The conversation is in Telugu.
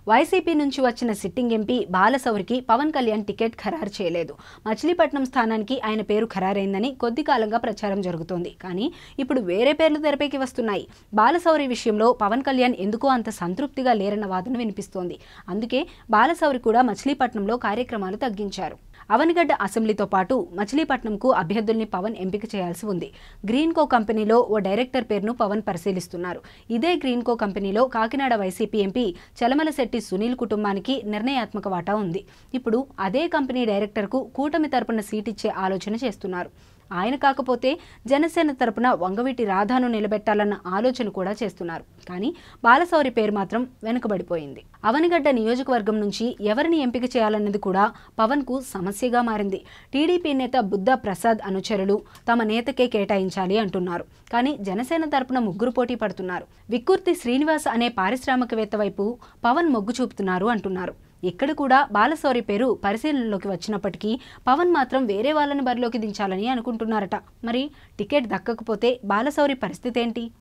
వైసీపీ నుంచి వచ్చిన సిట్టింగ్ ఎంపీ బాలశౌరికి పవన్ కళ్యాణ్ టికెట్ ఖరారు చేయలేదు. మచిలీపట్నం స్థానానికి ఆయన పేరు ఖరారైందని కొద్ది కాలంగా ప్రచారం జరుగుతోంది. కానీ ఇప్పుడు వేరే పేర్లు తెరపైకి వస్తున్నాయి. బాలశౌరి విషయంలో పవన్ కళ్యాణ్ ఎందుకో అంత సంతృప్తిగా లేరన్న వాదన వినిపిస్తోంది. అందుకే బాలశౌరి కూడా మచిలీపట్నంలో కార్యక్రమాలు తగ్గించారు. అవనిగడ్డ అసెంబ్లీతో పాటు మచిలీపట్నంకు అభ్యర్థుల్ని పవన్ ఎంపిక చేయాల్సి ఉంది. గ్రీన్కో కంపెనీలో ఓ డైరెక్టర్ పేరును పవన్ పరిశీలిస్తున్నారు. ఇదే గ్రీన్కో కంపెనీలో కాకినాడ వైసీపీ ఎంపీ చలమలశెట్టి సునీల్ కుటుంబానికి నిర్ణయాత్మక వాటా ఉంది. ఇప్పుడు అదే కంపెనీ డైరెక్టర్కు కూటమి తరపున సీటిచ్చే ఆలోచన చేస్తున్నారు. ఆయన కాకపోతే జనసేన తరపున వంగవీటి రాధాను నిలబెట్టాలన్న ఆలోచన కూడా చేస్తున్నారు. కానీ బాలశౌరి పేరు మాత్రం వెనుకబడిపోయింది. అవనిగడ్డ నియోజకవర్గం నుంచి ఎవరిని ఎంపిక చేయాలన్నది కూడా పవన్కు సమస్యగా మారింది. టీడీపీ నేత బుద్ధ ప్రసాద్ అనుచరులు తమ నేతకే కేటాయించాలి అంటున్నారు. కానీ జనసేన తరపున ముగ్గురు పోటీ పడుతున్నారు. విక్కుర్తి శ్రీనివాస్ అనే పారిశ్రామికవేత్త వైపు పవన్ మొగ్గు చూపుతున్నారు అంటున్నారు. ఇక్కడ కూడా బాలశౌరి పేరు పరిశీలనలోకి వచ్చినప్పటికీ పవన్ మాత్రం వేరే వాళ్ళని బరిలోకి దించాలని అనుకుంటున్నారట. మరి టికెట్ దక్కకపోతే బాలశౌరి పరిస్థితి ఏంటి?